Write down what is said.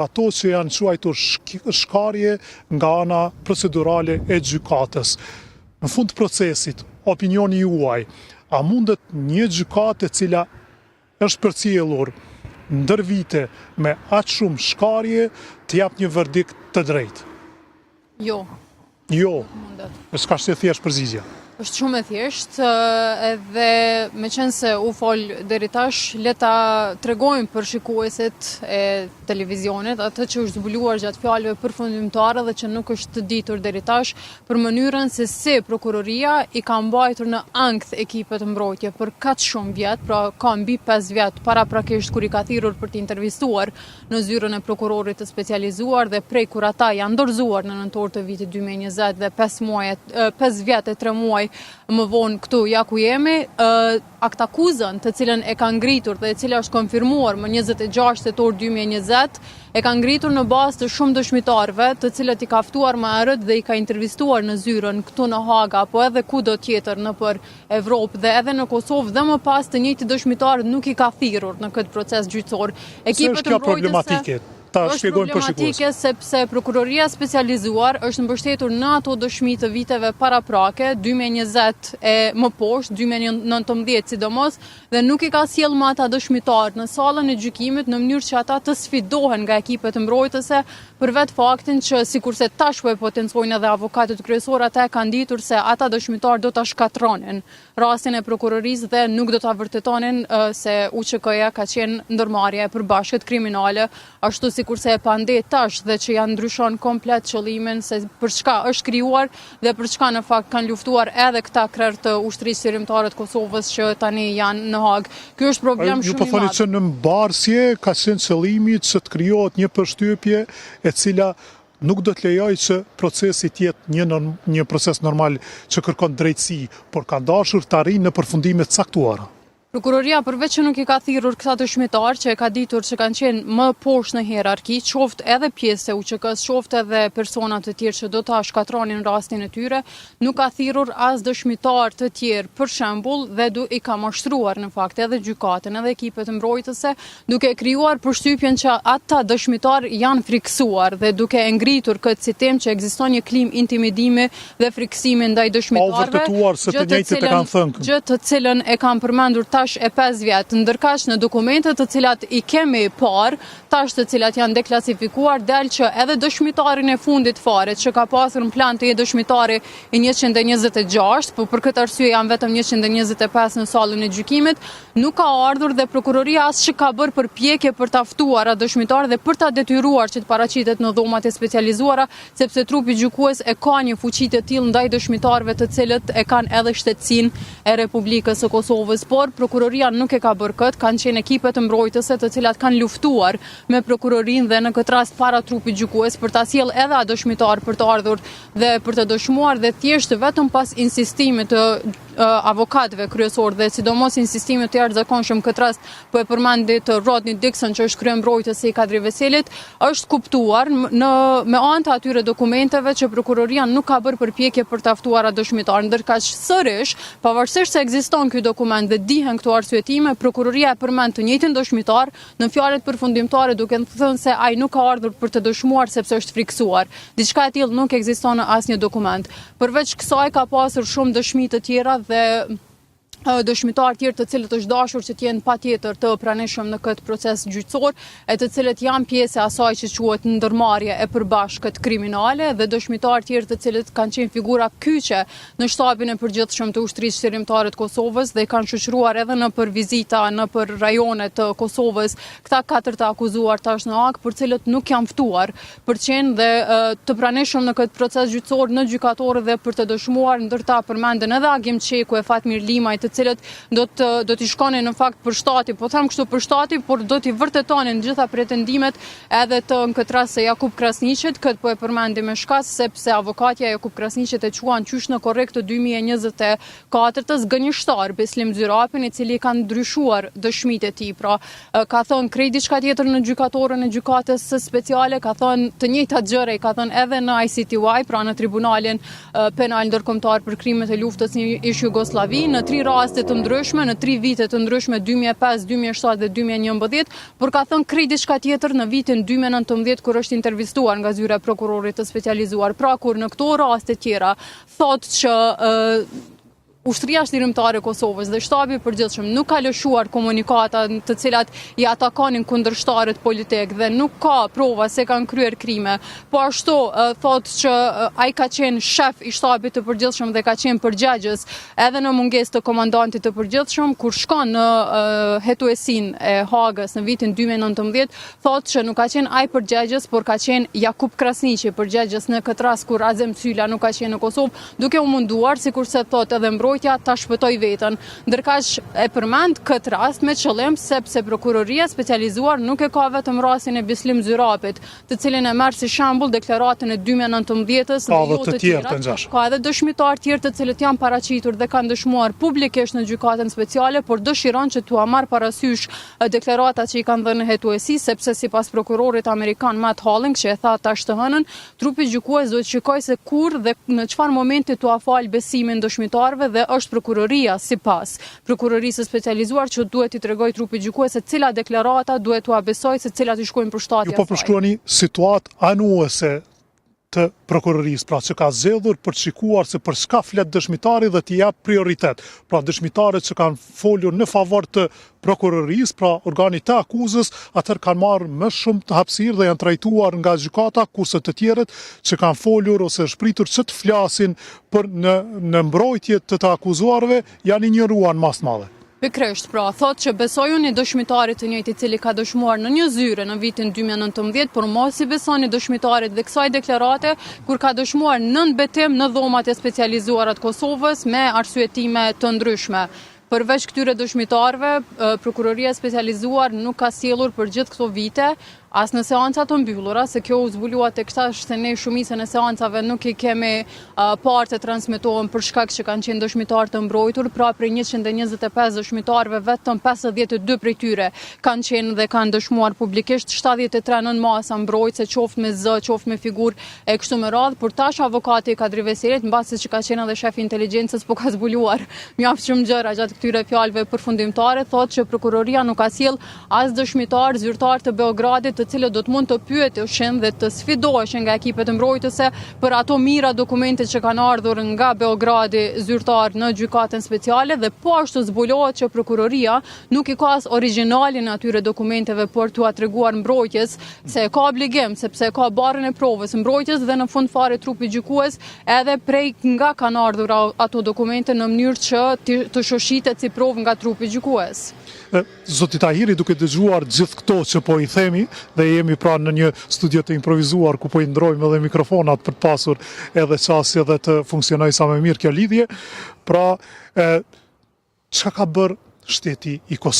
Ato që janë quajtur shkarje nga ana procedurale e gjykatës. Në fund të procesit, opinioni juaj, a mundet një gjykatë e cila është përcjellur ndër vite me aq shumë shkarje të jap një verdikt të drejtë? Jo. Jo. Mundet. S'ka se thjesht përgjigje. Është shumë e thjeshtë, edhe me qenë se u fol deri tash, le ta tregojmë për shikuesit e televizionit atë që është zbuluar gjatë fjalëve përfundimtare dhe që nuk është ditur deri tash për mënyrën se si prokuroria i ka mbajtur në ankth ekipet mbrojtje për kaq shumë vjet, pra ka mbi 5 vjet paraprakisht kur i ka thirrur për të intervistuar në zyrën e prokurorit të specializuar dhe prej kur ata janë dorëzuar në nëntor të vitit 2020 dhe 5 vjet e 3 muaj më vonë këtu ja ku jemi, aktakuzën të cilën e ka ngritur dhe e cila është konfirmuar më 26 tetor 2020, e ka ngritur në bazë të shumë dëshmitarëve, të cilët i ka ftuar më herët dhe i ka intervistuar në zyrën këtu në Haga, apo edhe kudo tjetër nëpër Evropë dhe edhe në Kosovë, dhe më pas të njëjtë dëshmitarët nuk i ka thirrur në këtë proces gjyqësor. Ekipet e problematike. Është problematike sepse prokuroria specializuar është mbështetur në ato dëshmi të viteve paraprake, 2020 e më poshtë, 2019 sidomos, dhe nuk i ka sjell më ata dëshmitarë në sallën e gjykimit në mënyrë që ata të sfidohen nga ekipet mbrojtëse për vetë faktin që sikurse tash po e potencojnë edhe avokatët kryesorë, ata e kanë ditur se ata dëshmitarë do ta shkatronin rastin e prokurorisë dhe nuk do ta vërtetonin se UÇK-ja ka qenë ndërmarrje e përbashkët kriminale, ashtu sikurse e pandet tash dhe që janë ndryshon komplet qëllimin se për çka është krijuar dhe për çka në fakt kanë luftuar edhe këta krerë të ushtrisë qeverimtare të Kosovës që tani janë në Hagë. Ky është problem shumë i madh. Ju po thoni që në mbarsje ka qenë qëllimi që të krijohet një përshtypje e cila nuk do të lejoj që procesi të jetë një proces normal që kërkon drejtësi, por ka dashur të arrijë në përfundime të caktuara. Prokuroria përveç që nuk i ka thirrur këta dëshmitar që e ka ditur që kanë qenë më poshtë në hierarki, qoftë edhe pjesë e UÇK-s, qoftë edhe persona të tjerë që do ta shkatronin rastin e tyre, nuk ka thirrur as dëshmitar të tjerë për shembull dhe i ka mashtruar në fakt edhe gjykatën edhe ekipet mbrojtëse, duke krijuar përshtypjen që ata dëshmitar janë friksuar dhe duke e ngritur këtë si temë që ekziston një klim intimidimi dhe friksimi ndaj dëshmitarëve, gjë të cilën e kanë përmendur tash e 5 vjet, ndërkaq në dokumentet të cilat i kemi parë, tash të cilat janë deklasifikuar, del që edhe dëshmitarin e fundit fare, që ka pasur në plan të jetë dëshmitari i 126, por për këtë arsye janë vetëm 125 në sallën e gjykimit, nuk ka ardhur dhe prokuroria as që ka bërë përpjekje për ta ftuar atë dëshmitar dhe për ta detyruar që të paraqitet në dhomat e specializuara, sepse trupi gjykues e ka një fuqi të tillë ndaj dëshmitarëve të cilët e kanë edhe shtetësinë e Republikës së Kosovës, por prokuroria nuk e ka bërë këtë, kanë qenë ekipet mbrojtëse të cilat kanë luftuar me prokurorinë dhe në këtë rast para trupit gjykues për ta sjellë edhe atë dëshmitar për të ardhur dhe për të dëshmuar dhe thjesht vetëm pas insistimit të avokatëve kryesor dhe sidomos insistimit të jashtëzakonshëm këtë rast po e përmendit Rodney Dixon që është kryembrojtës i Kadri Veselit, është kuptuar me anë të atyre dokumenteve që prokuroria nuk ka bërë përpjekje për ta ftuar atë dëshmitar, ndërkaq sërish, pavarësisht se ekziston ky dokument dhe dihen këto arsyetime, prokuroria e përmend të njëjtin dëshmitar në fjalët përfundimtare duke thënë se ai nuk ka ardhur për të dëshmuar sepse është friksuar. Diçka e tillë nuk ekziston në asnjë dokument. Përveç kësaj ka pasur shumë dëshmi të tjera dhe dëshmitar tjerë të cilët është dashur që të jenë patjetër të pranishëm në këtë proces gjyqësor, e të cilët janë pjesë e asaj që quhet ndërmarrje e përbashkët kriminale dhe dëshmitar tjerë të cilët kanë qenë figura kyçe në shtabin e përgjithshëm të ushtrisë qeverimtare të Kosovës dhe kanë shoqëruar edhe nëpër vizita nëpër rajone të Kosovës këta 4 të akuzuar tash në Hagë, për cilët nuk janë ftuar për të qenë dhe të pranishëm në këtë proces gjyqësor në gjykatorë dhe për të dëshmuar, ndërta përmenden edhe Agim Çeku e Fatmir Limaj, të cilët do t'i shkonin në fakt për shtati, po them kështu për shtati, por do t'i vërtetonin gjitha pretendimet edhe të në këtë rast se Jakub Krasniqit, këtë po e përmendim me shkas sepse avokatja Jakub Krasniqit e quan qysh në korrekt të 2024-s gënjeshtar Beslim Zyrapin, i cili ka ndryshuar dëshmitë e tij, pra ka thënë krejt diçka tjetër në gjykatorën e gjykatës së speciale, ka thënë të njëjtat gjëra, ka thënë edhe në ICTY, pra në Tribunalin Penal Ndërkombëtar për krimet e luftës në Ish Jugosllavi, në 3 raste të ndryshme, në 3 vite të ndryshme, 2005, 2007 dhe 2011, por ka thënë krejt diçka tjetër në vitin 2019 kur është intervistuar nga zyra e prokurorit të specializuar. Pra kur në këto raste tjera thotë që Ushtria Shëndetësore e Kosovës dhe shtabi i përgjithshëm nuk ka lëshuar komunikata të cilat i atakanin kundërshtarët politik dhe nuk ka prova se kanë kryer krime. Po ashtu thotë që ai ka qenë shef i shtabit të përgjithshëm dhe ka qenë përgjegjës edhe në mungesë të komandantit të përgjithshëm kur shkon në hetuesin e Hagës në vitin 2019, thotë që nuk ka qenë ai përgjegjës, por ka qenë Jakub Krasniqi përgjegjës në këtë rast kur Azem Cyla nuk ka qenë në Kosovë, duke u munduar sikurse thotë edhe ta shpëtoj veten. Ndërkaq e përmend këtë rast me qëllim sepse prokuroria specializuar nuk e ka vetëm rastin e Bislim Zyrapit, të cilin e merr si shembull deklaratën e 2019-s dhe jo të tjera. Ka edhe dëshmitar tjerë të cilët janë paraqitur dhe kanë dëshmuar publikisht në gjykatën speciale, por dëshiron që t'ua marr parasysh deklaratat që i kanë dhënë hetuesi, sepse sipas prokurorit amerikan Matt Halling, që e tha tash të hënën, trupi gjykues do të shikojë se kur dhe në çfarë momenti t'ua fal besimin dëshmitarëve dhe është prokuroria sipas prokurorisë specializuar që duhet i tregoj trupit gjykues se cila deklarata duhet t'u besoj se cilat i shkojnë përshtatjes. Ju po përshkruani situatë anuese të prokurorisë, pra që ka zgjedhur për të shikuar se për çka flet dëshmitari dhe t'i jap prioritet. Pra dëshmitarët që kanë folur në favor të prokurorisë, pra organit të akuzës, atëherë kanë marrë më shumë të hapësirë dhe janë trajtuar nga gjykata, kurse të tjerët që kanë folur ose shpritur që të flasin për në mbrojtje të akuzuarve janë injoruar mas madhe. Pikërisht, pra, thotë që besoj unë dëshmitarit të njëjtë i cili ka dëshmuar në një zyre në vitin 2019, por mos i besoni dëshmitarit dhe kësaj deklarate kur ka dëshmuar nën betim në dhomat e specializuara të Kosovës me arsyetime të ndryshme. Përveç këtyre dëshmitarëve, prokuroria specializuar nuk ka sjellur për gjithë këto vite as në seanca të mbyllura, se kjo u zbulua tek tash se ne shumicën e seancave nuk i kemi parë të transmetohen për shkak që kanë qenë dëshmitar të mbrojtur, pra prej 125 dëshmitarëve vetëm 52 prej tyre kanë qenë dhe kanë dëshmuar publikisht, 73 nën masa mbrojtëse qoftë me zë, qoftë me figurë e kështu me radhë, por tash avokati Kadri Veselit, mbasi që ka qenë edhe shefi inteligjencës, po ka zbuluar mjaft shumë gjëra gjatë këtyre fjalëve përfundimtare, thotë që prokuroria nuk ka sjell as dëshmitar zyrtar të Beogradit të cilët do të mund të pyeteshin dhe të sfidoheshin nga ekipet mbrojtëse për ato mira dokumente që kanë ardhur nga Beogradi zyrtar në gjykatën speciale dhe po ashtu zbulohet që prokuroria nuk i ka as origjinalin e atyre dokumenteve por t'u treguar mbrojtjes se ka obligim sepse ka barrën e provës mbrojtjes dhe në fund fare trupi gjykues edhe prej nga kanë ardhur ato dokumente në mënyrë që të shoshitet si provë nga trupi gjykues. Zoti Tahiri, duke dëgjuar gjithë këto që po i themi dhe jemi pra në një studio të improvizuar ku po i ndrojmë edhe mikrofonat për të pasur edhe qasje dhe të funksionoj sa më mirë kjo lidhje, pra çka ka bërë shteti i Kosovës?